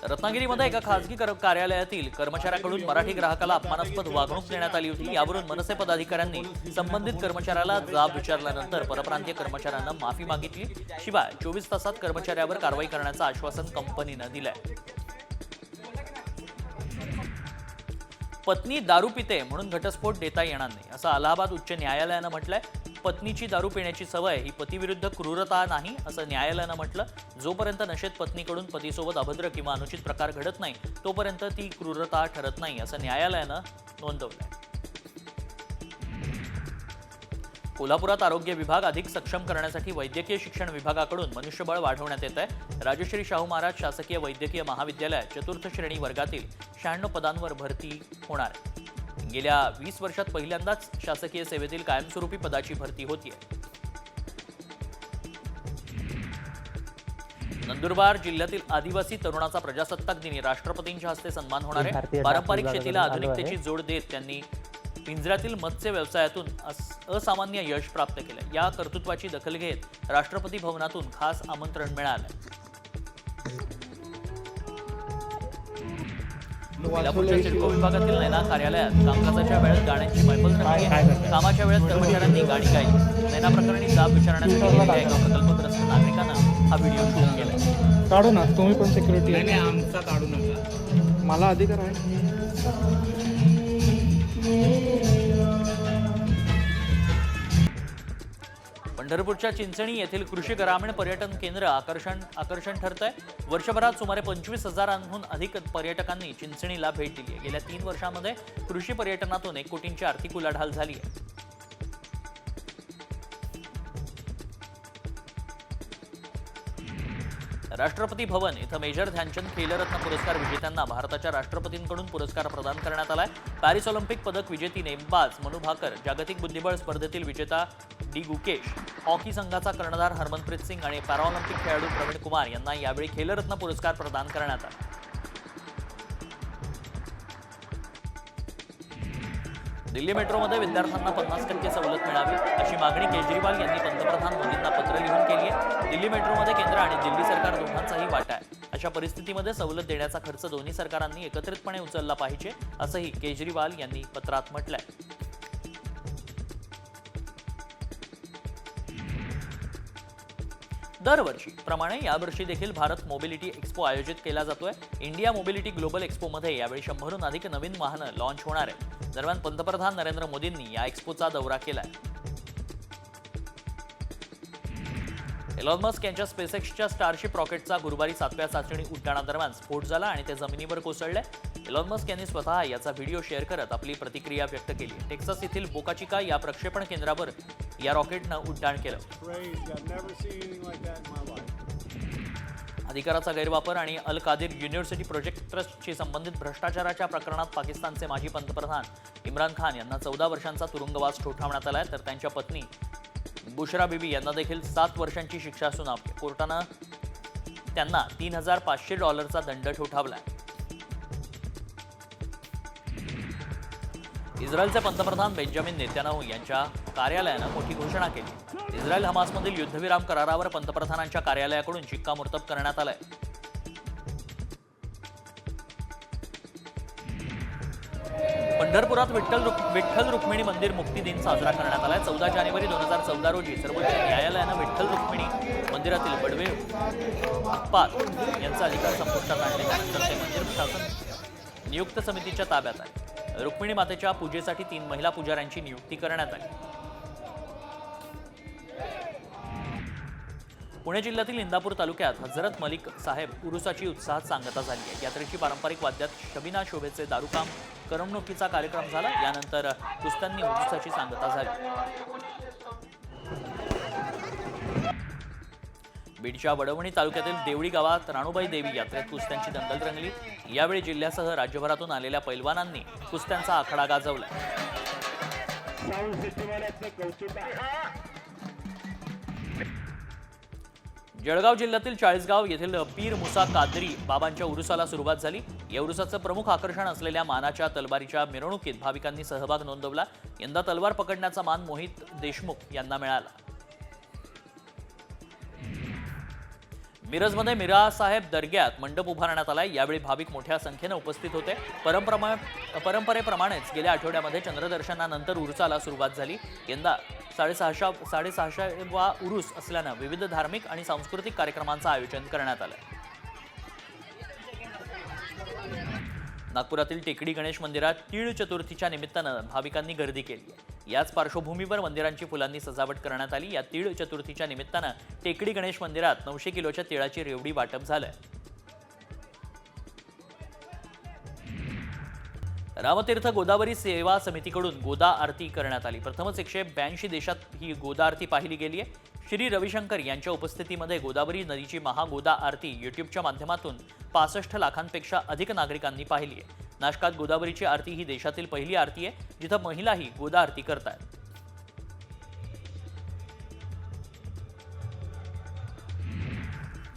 रत्नागिरीमध्ये एका खासगी कार्यालयातील कर्मचाऱ्याकडून मराठी ग्राहकाला अपमानास्पद वागणूक देण्यात आली होती. यावरून मनसे पदाधिकाऱ्यांनी संबंधित कर्मचाऱ्याला जाब विचारल्यानंतर परप्रांतीय कर्मचाऱ्यांना माफी मागितली. शिवाय 24 तासात कर्मचाऱ्यावर कारवाई करण्याचं आश्वासन कंपनीनं दिलंय. पत्नी दारू पिते म्हणून घटस्फोट देता येणार नाही असं अलाहाबाद उच्च न्यायालयानं म्हटलंय. पत्नीची दारू पिण्याची सवय ही पतीविरुद्ध क्रूरता नाही असं न्यायालयानं म्हटलं. जोपर्यंत नशेत पत्नीकडून पतीसोबत अभद्र किंवा अनुचित प्रकार घडत नाही तोपर्यंत ती क्रूरता ठरत नाही असं न्यायालयानं नोंदवलंय. कोल्हापुरात आरोग्य विभाग अधिक सक्षम करण्यासाठी वैद्यकीय शिक्षण विभागाकडून मनुष्यबळ वाढवण्यात येत आहे. राजश्री शाहू महाराज शासकीय वैद्यकीय महाविद्यालयात चतुर्थ श्रेणी वर्गातील 96 पदांवर भरती होणार आहे. गेल्या 20 वर्षात पहिल्यांदाच शासकीय सेवेतील कायमस्वरूपी पदाची भरती होतीये. नंदुरबार जिल्ह्यातील आदिवासी तरुणाचा प्रजासत्ताक दिनी राष्ट्रपतींच्या हस्ते सन्मान होणार आहे. पारंपरिक शेतीला आधुनिकतेची जोड देत त्यांनी पिंजऱ्यातील मत्स्य व्यवसायातून असामान्य यश प्राप्त केलं. या कर्तृत्वाची दखल घेत राष्ट्रपती भवनातून खास आमंत्रण मिळालं. कोल्हापूरच्या सिडको विभागातील नैना कार्यालयात कामकाजाच्या वेळेत गाण्यांची मैफल रंगली आहे. कामाच्या वेळेत कर्मचाऱ्यांनी गाणी गायली. नैना प्रकरणी जाब विचारण्यासाठी गेलेल्या एका प्रकल्पग्रस्त नागरिकानं हा व्हिडिओ शूट केला. काढू ना, तुम्ही पण सिक्युरिटी आहे. आमचा काढू नका, मला अधिकार आहे. पंढरपूरच्या चिंचणी येथील कृषी ग्रामीण पर्यटन केंद्र आकर्षण ठरतंय. वर्षभरात सुमारे 25,000हून अधिक पर्यटकांनी चिंचणीला भेट दिली आहे. गेल्या 3 वर्षांमध्ये कृषी पर्यटनातून 1 कोटींची आर्थिक उलाढाल झाली आहे. राष्ट्रपती भवन इथं मेजर ध्यानचंद खेलरत्न पुरस्कार विजेत्यांना भारताच्या राष्ट्रपतींकडून पुरस्कार प्रदान करण्यात आलाय. पॅरिस ऑलिम्पिक पदक विजेती नेमबाज मनू भाकर, जागतिक बुद्धिबळ स्पर्धेतील विजेता डी गुकेश, हॉकी संघाचा कर्णधार हरमनप्रीत सिंग आणि पॅराऑलिम्पिक खेळाडू प्रवीण कुमार यांना यावेळी खेलरत्न पुरस्कार प्रदान करण्यात आला. दिल्ली मेट्रोमध्ये विद्यार्थ्यांना 50% सवलत मिळावी अशी मागणी केजरीवाल यांनी पंतप्रधान मोदींना पत्र लिहून केली आहे. दिल्ली मेट्रोमध्ये केंद्र आणि दिल्ली सरकार दोघांचाही वाटा आहे. अशा परिस्थितीमध्ये सवलत देण्याचा खर्च दोन्ही सरकारांनी एकत्रितपणे उचलला पाहिजे असंही केजरीवाल यांनी पत्रात म्हटलंय. दरवर्षी प्रमाणे यावर्षी देखील भारत मोबिलिटी एक्स्पो आयोजित केला जातोय. इंडिया मोबिलिटी ग्लोबल एक्स्पोमध्ये यावेळी 100हून अधिक नवीन वाहनं लॉन्च होणार आहेत. दरम्यान पंतप्रधान नरेंद्र मोदींनी या एक्स्पोचा दौरा केलाय. एलॉन मस्क यांच्या स्पेसएक्सच्या स्टारशिप रॉकेटचा गुरुवारी 7व्या चाचणी उड्डाणादरम्यान स्फोट झाला आणि ते जमिनीवर कोसळले. एलॉन मस्क यांनी स्वतः याचा व्हिडिओ शेअर करत आपली प्रतिक्रिया व्यक्त केली. टेक्सास येथील बोका चिका या प्रक्षेपण केंद्रावर या रॉकेटनं उड्डाण केलं. अधिकाराचा गैरवापर आणि अल कादिर युनिव्हर्सिटी प्रोजेक्ट ट्रस्टशी संबंधित भ्रष्टाचाराच्या प्रकरणात पाकिस्तानचे माजी पंतप्रधान इम्रान खान यांना 14 वर्षांचा तुरुंगवास ठोठावण्यात आलाय. तर त्यांच्या पत्नी बुशरा बीबी यांना देखील 7 वर्षांची शिक्षा सुनावली. कोर्टानं त्यांना $3,500 दंड ठोठावलाय. इस्रायलचे पंतप्रधान बेंजामिन नेतान्याहू यांच्या कार्यालयानं मोठी घोषणा केली. इस्रायल हमासमधील युद्धविराम करारावर पंतप्रधानांच्या कार्यालयाकडून शिक्कामोर्तब करण्यात आलंय. पंढरपुरात विठ्ठल रुक्मिणी मंदिर मुक्ती दिन साजरा करण्यात आलाय. 14 जानेवारी 2014 रोजी सर्वोच्च न्यायालयानं विठ्ठल रुक्मिणी मंदिरातील बडवे उत्पाद यांचा अधिकार संपुष्टात आणले. त्यानंतर ते मंदिर शासन नियुक्त समितीच्या ताब्यात आहे. रुक्मिणी मातेच्या पूजेसाठी 3 महिला पुजाऱ्यांची नियुक्ती करण्यात आली. पुणे जिल्ह्यातील इंदापूर तालुक्यात हजरत मलिक साहेब उरुसाची उत्साहात सांगता झाली आहे. यात्रेची पारंपरिक वाद्यात शबिना शोभेचे दारूकाम करमणुकीचा कार्यक्रम झाला. यानंतर कुस्त्यांनी उरुसाची सांगता झाली. बीडच्या वडवणी तालुक्यातील देवळी गावात राणूबाई देवी यात्रेत कुस्त्यांची दंगल रंगली. यावेळी जिल्ह्यासह राज्यभरातून आलेल्या पैलवानांनी कुस्त्यांचा आखाडा गाजवला. जळगाव जिल्ह्यातील चाळीसगाव येथील पीर मुसा कादरी बाबांच्या उरुसाला सुरुवात झाली. या उरुसाचं प्रमुख आकर्षण असलेल्या मानाच्या तलवारीच्या मिरवणुकीत भाविकांनी सहभाग नोंदवला. यंदा तलवार पकडण्याचा मान मोहित देशमुख यांना मिळाला. मिरजमध्ये मिरासाहेब दर्ग्यात मंडप उभारण्यात आलाय. यावेळी भाविक मोठ्या संख्येने उपस्थित होते. परंपरेप्रमाणेच गेल्या आठवड्यामध्ये चंद्रदर्शनानंतर उरुसाला सुरुवात झाली. यंदा 650वा उरूस असल्यानं विविध धार्मिक आणि सांस्कृतिक कार्यक्रमांचं आयोजन करण्यात आलं. नागपुरातील टेकडी गणेश मंदिरात तीळ चतुर्थीच्या निमित्तानं भाविकांनी गर्दी केली आहे। याच पार्श्वभूमीवर मंदिरांची फुलांनी सजावट करण्यात आली। या तीळ चतुर्थीच्या निमित्तानं टेकडी गणेश मंदिरात 900 किलोच्या तिळाची रेवडी वाटप झालंय। रामतीर्थ गोदावरी सेवा समितीकडून गोदा आरती करण्यात आली। प्रथमच 182 देशात ही गोदा आरती पाहिली गेली आहे। श्री रविशंकर यांच्या उपस्थितीमध्ये गोदावरी नदीची महागोदा आरती यूट्यूबच्या माध्यमातून 65 लाखांपेक्षा अधिक नागरिकांनी पाहिली आहे। नाशकात गोदावरीची आरती ही देशातील पहिली आरती आहे जिथं महिलाही गोदा आरती करतात।